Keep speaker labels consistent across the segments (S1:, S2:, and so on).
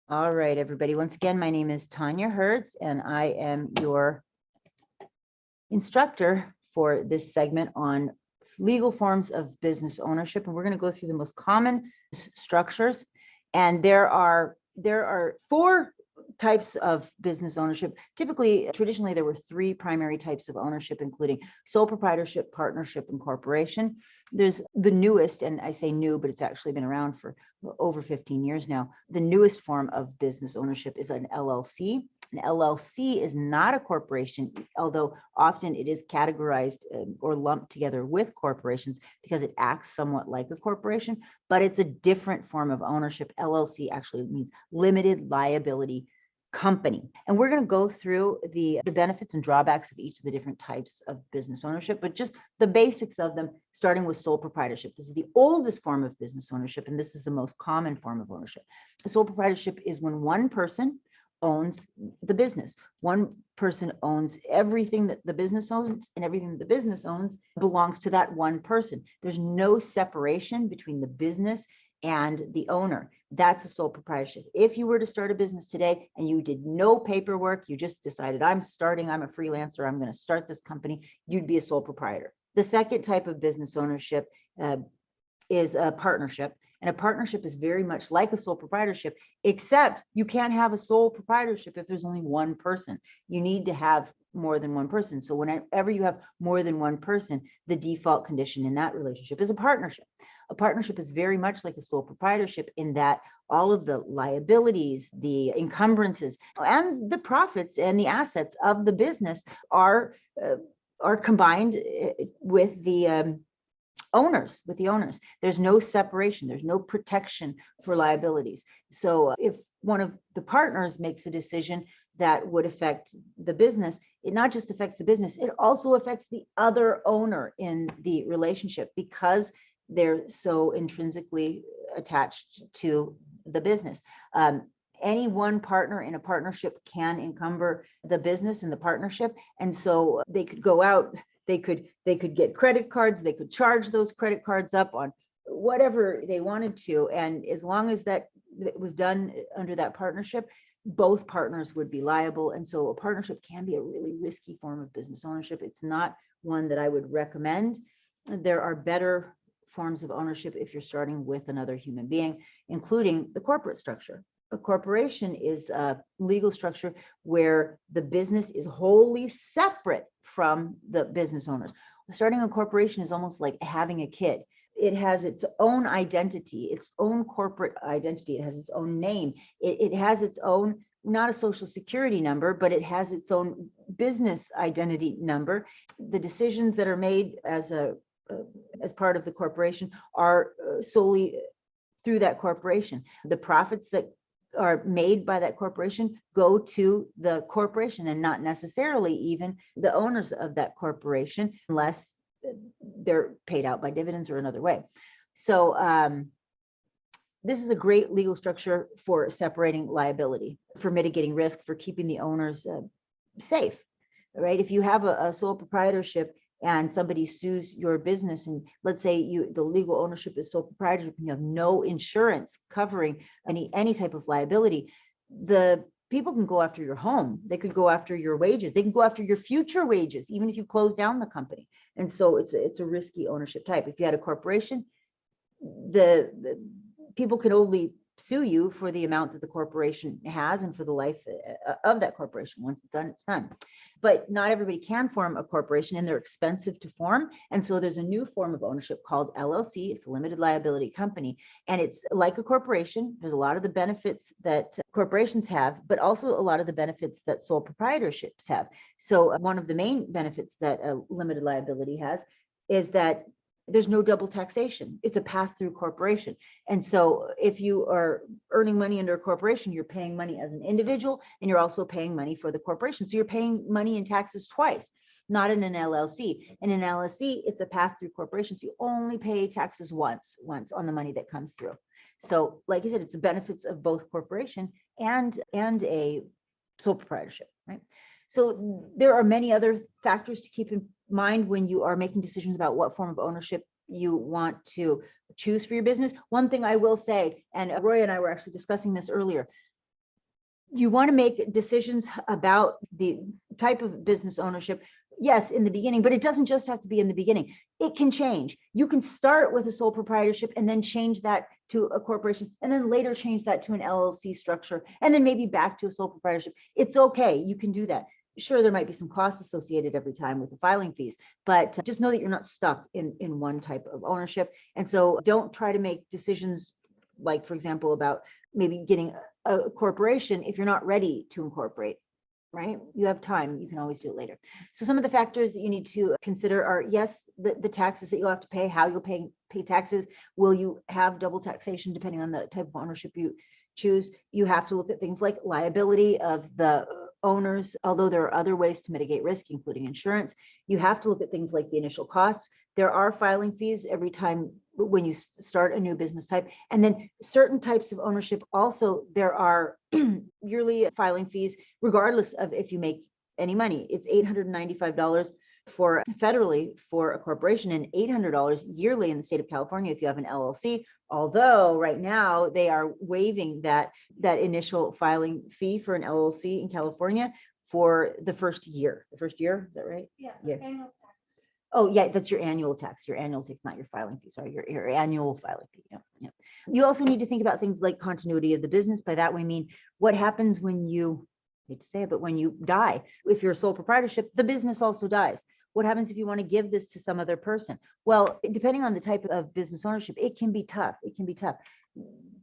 S1: All right, everybody. Once again, my name is Tanya Hertz, and I am your instructor for this segment on legal forms of business ownership. And we're going to go through the most common structures. And there are four types of business ownership. Traditionally, there were three primary types of ownership, including sole proprietorship, partnership, and corporation. There's the newest, and I say new, but it's actually been around for over 15 years now. The newest form of business ownership is an LLC. An LLC is not a corporation, although often it is categorized or lumped together with corporations because it acts somewhat like a corporation, but it's a different form of ownership. LLC actually means limited liability company. And we're going to go through the benefits and drawbacks of each of the different types of business ownership, but just the basics of them, starting with sole proprietorship. This is the oldest form of business ownership, and this is the most common form of ownership. Sole proprietorship is when one person owns the business. One person owns everything that the business owns, and everything that the business owns belongs to that one person. There's no separation between the business and the owner. That's a sole proprietorship. If you were to start a business today and you did no paperwork, you just decided, I'm a freelancer, I'm going to start this company, you'd be a sole proprietor. The second type of business ownership is a partnership. And a partnership is very much like a sole proprietorship, except you can't have a sole proprietorship if there's only one person. You need to have more than one person. So whenever you have more than one person, the default condition in that relationship is a partnership. A partnership is very much like a sole proprietorship in that all of the liabilities, the encumbrances, and the profits and the assets of the business are combined with the owners. There's no separation, there's no protection for liabilities. So if one of the partners makes a decision that would affect the business, it not just affects the business, it also affects the other owner in the relationship because they're so intrinsically attached to the business. Any one partner in a partnership can encumber the business and the partnership, and so they could go out. They could get credit cards. They could charge those credit cards up on whatever they wanted to, and as long as that was done under that partnership, both partners would be liable. And so a partnership can be a really risky form of business ownership. It's not one that I would recommend. There are better forms of ownership if you're starting with another human being, including the corporate structure. A corporation is a legal structure where the business is wholly separate from the business owners. Starting a corporation is almost like having a kid. It has its own identity, its own corporate identity. It has its own name. It has its own, not a social security number, but it has its own business identity number. The decisions that are made as part of the corporation are solely through that corporation. The profits that are made by that corporation go to the corporation and not necessarily even the owners of that corporation, unless they're paid out by dividends or another way. So this is a great legal structure for separating liability, for mitigating risk, for keeping the owners safe, right? If you have a sole proprietorship and somebody sues your business, and let's say the legal ownership is sole proprietorship and you have no insurance covering any type of liability, the people can go after your home. They could go after your wages. They can go after your future wages, even if you close down the company. And so it's a risky ownership type. If you had a corporation, the people can only sue you for the amount that the corporation has and for the life of that corporation. Once it's done, it's done. But not everybody can form a corporation, and they're expensive to form. And so there's a new form of ownership called LLC. It's a limited liability company, and it's like a corporation. There's a lot of the benefits that corporations have, but also a lot of the benefits that sole proprietorships have. So one of the main benefits that a limited liability has is that there's no double taxation. It's a pass-through corporation. And so if you are earning money under a corporation, you're paying money as an individual, and you're also paying money for the corporation. So you're paying money in taxes twice, not in an LLC. In an LLC, it's a pass-through corporation. So you only pay taxes once on the money that comes through. So like I said, it's the benefits of both corporation and a sole proprietorship, right? So there are many other factors to keep in mind when you are making decisions about what form of ownership you want to choose for your business. One thing I will say, and Roy and I were actually discussing this earlier, You want to make decisions about the type of business ownership. Yes, in the beginning, but it doesn't just have to be in the beginning. It can change. You can start with a sole proprietorship and then change that to a corporation, and then later change that to an LLC structure, and then maybe back to a sole proprietorship. It's okay. You can do that. Sure, there might be some costs associated every time with the filing fees, but just know that you're not stuck in one type of ownership. And so don't try to make decisions like, for example, about maybe getting a corporation if you're not ready to incorporate, right? You have time, you can always do it later. So some of the factors that you need to consider are, yes, the taxes that you'll have to pay, how you'll pay taxes. Will you have double taxation depending on the type of ownership you choose? You have to look at things like liability of the owners, although there are other ways to mitigate risk, including insurance. You have to look at things like the initial costs. There are filing fees every time when you start a new business type. And then certain types of ownership also, there are yearly filing fees, regardless of if you make any money. It's $895 for federally for a corporation and $800 yearly in the state of California if you have an LLC. Although right now they are waiving that initial filing fee for an LLC in California for the first year. The first year, is that right?
S2: Yeah.
S1: Annual tax. Oh, yeah, that's your annual tax. Your annual tax, not your filing fee. Sorry, your annual filing fee. Yeah. You also need to think about things like continuity of the business. By that we mean what happens when you, I hate to say it, but when you die. If you're a sole proprietorship, the business also dies. What happens if you want to give this to some other person? Well, depending on the type of business ownership, it can be tough. It can be tough.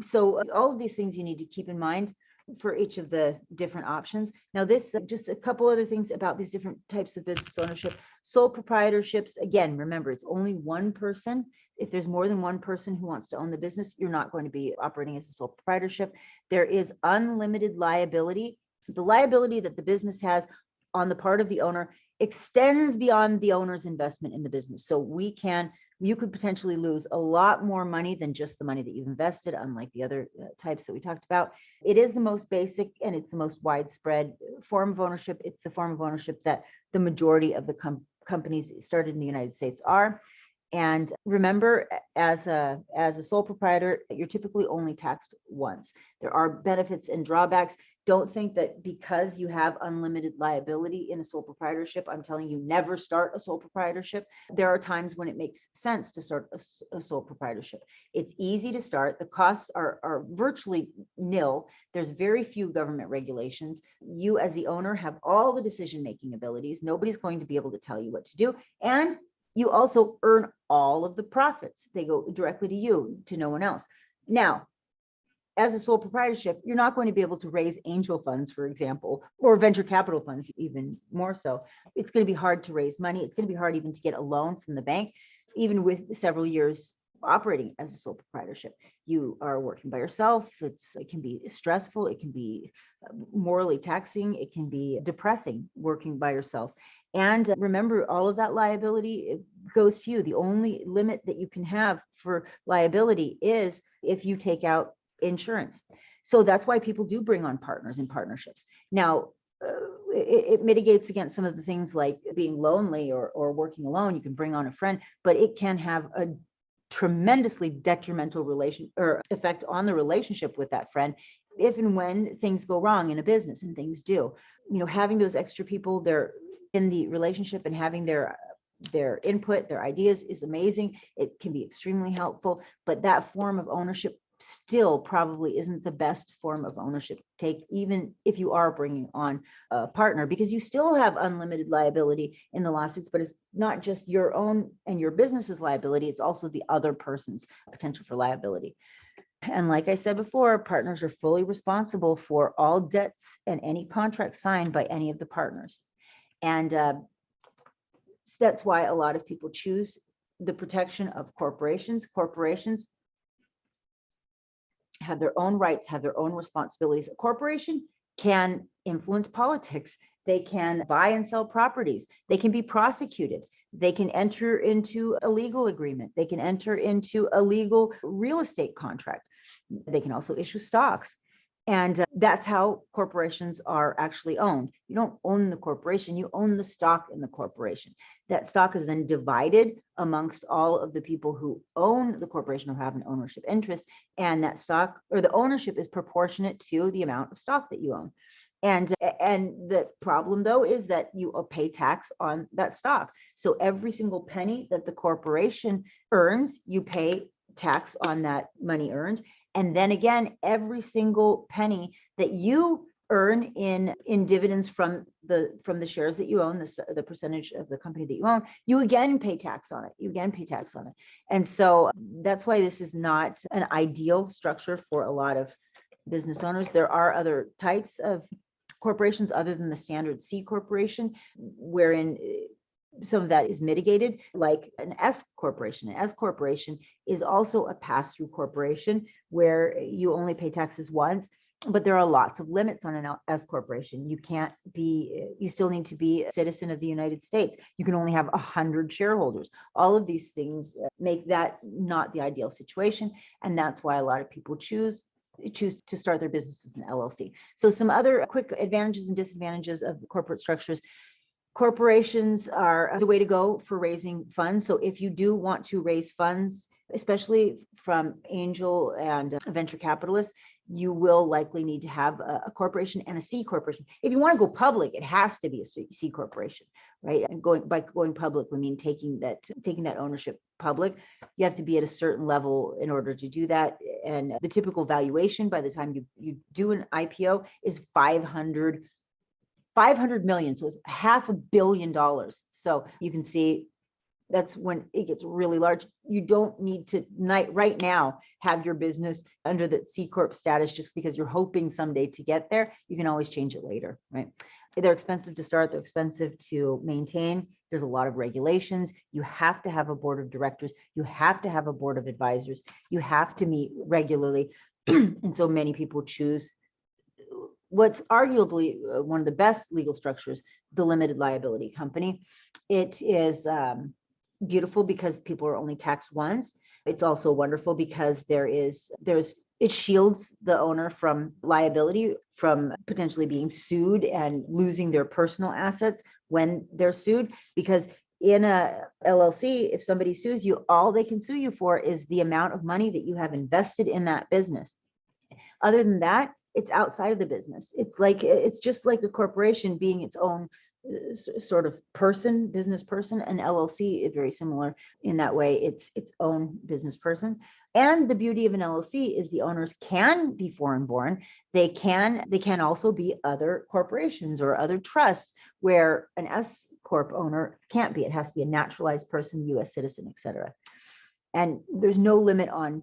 S1: So all of these things you need to keep in mind for each of the different options. Now, this just a couple other things about these different types of business ownership. Sole proprietorships, again, remember, it's only one person. If there's more than one person who wants to own the business, you're not going to be operating as a sole proprietorship. There is unlimited liability. The liability that the business has on the part of the owner extends beyond the owner's investment in the business. So you could potentially lose a lot more money than just the money that you've invested, unlike the other types that we talked about. It is the most basic and it's the most widespread form of ownership. It's the form of ownership that the majority of the companies started in the United States are. And remember, as a sole proprietor, you're typically only taxed once. There are benefits and drawbacks. Don't think that because you have unlimited liability in a sole proprietorship, I'm telling you, never start a sole proprietorship. There are times when it makes sense to start a sole proprietorship. It's easy to start. The costs are virtually nil. There's very few government regulations. You as the owner have all the decision-making abilities. Nobody's going to be able to tell you what to do. And you also earn all of the profits. They go directly to you, to no one else. Now, as a sole proprietorship, you're not going to be able to raise angel funds, for example, or venture capital funds, even more so. It's going to be hard to raise money. It's going to be hard even to get a loan from the bank, even with several years operating as a sole proprietorship. You are working by yourself. It can be stressful. It can be morally taxing. It can be depressing working by yourself. And remember, all of that liability goes to you. The only limit that you can have for liability is if you take out insurance. So that's why people do bring on partners and partnerships. Now, it mitigates against some of the things like being lonely or working alone. You can bring on a friend, but it can have a tremendously detrimental effect on the relationship with that friend if and when things go wrong in a business, and things do. Having those extra people there in the relationship and having their input, their ideas is amazing. It can be extremely helpful, but that form of ownership still probably isn't the best form of ownership to take, even if you are bringing on a partner, because you still have unlimited liability in the lawsuits, but it's not just your own and your business's liability, it's also the other person's potential for liability. And like I said before, partners are fully responsible for all debts and any contracts signed by any of the partners. And that's why a lot of people choose the protection of corporations. Corporations have their own rights, have their own responsibilities. A corporation can influence politics. They can buy and sell properties. They can be prosecuted. They can enter into a legal agreement. They can enter into a legal real estate contract. They can also issue stocks. And that's how corporations are actually owned. You don't own the corporation, you own the stock in the corporation. That stock is then divided amongst all of the people who own the corporation or have an ownership interest. And that stock or the ownership is proportionate to the amount of stock that you own. And the problem, though, is that you pay tax on that stock. So every single penny that the corporation earns, you pay tax on that money earned. And then again, every single penny that you earn in dividends from the shares that you own, the percentage of the company that you own, you again pay tax on it. And so that's why this is not an ideal structure for a lot of business owners. There are other types of corporations other than the standard C corporation, wherein some of that is mitigated, like an S corporation. An S corporation is also a pass-through corporation where you only pay taxes once, but there are lots of limits on an S corporation. You still need to be a citizen of the United States. You can only have 100 shareholders. All of these things make that not the ideal situation. And that's why a lot of people choose to start their business as an LLC. So some other quick advantages and disadvantages of corporate structures. Corporations are the way to go for raising funds. So if you do want to raise funds, especially from angel and venture capitalists, you will likely need to have a corporation and a C corporation. If you want to go public, it has to be a C corporation, right? And by going public, we mean taking that ownership public. You have to be at a certain level in order to do that. And the typical valuation by the time you do an IPO is 500 million. So it's $500 million. So you can see that's when it gets really large. You don't need to right now have your business under the C Corp status just because you're hoping someday to get there. You can always change it later, right? They're expensive to start. They're expensive to maintain. There's a lot of regulations. You have to have a board of directors. You have to have a board of advisors. You have to meet regularly. And so many people choose what's arguably one of the best legal structures, the limited liability company. It is beautiful because people are only taxed once. It's also wonderful because it shields the owner from liability, from potentially being sued and losing their personal assets when they're sued. Because in a LLC, if somebody sues you, all they can sue you for is the amount of money that you have invested in that business. Other than that, it's outside of the business. It's just like a corporation being its own sort of business person. An LLC is very similar in that way. It's its own business person. And the beauty of an LLC is the owners can be foreign born. They can also be other corporations or other trusts, where an S Corp owner can't be. It has to be a naturalized person, US citizen, etc. And there's no limit on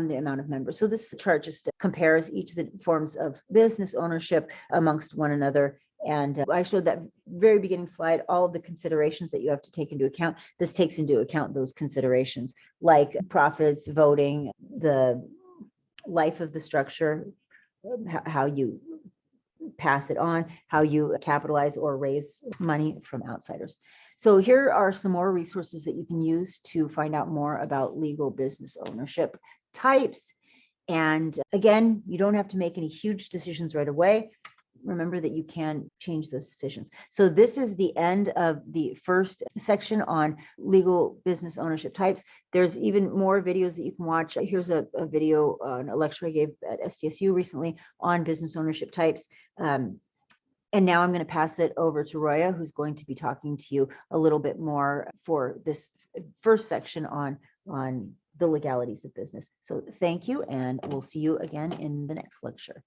S1: the amount of members. So this chart just compares each of the forms of business ownership amongst one another. And I showed that very beginning slide, all of the considerations that you have to take into account. This takes into account those considerations like profits, voting, the life of the structure, how you pass it on, how you capitalize or raise money from outsiders. So here are some more resources that you can use to find out more about legal business ownership types. And again, you don't have to make any huge decisions right away. Remember that you can change those decisions. So this is the end of the first section on legal business ownership types. There's even more videos that you can watch. Here's a video, a lecture I gave at SDSU recently on business ownership types. And now I'm going to pass it over to Roya, who's going to be talking to you a little bit more for this first section on the legalities of business. So thank you, and we'll see you again in the next lecture.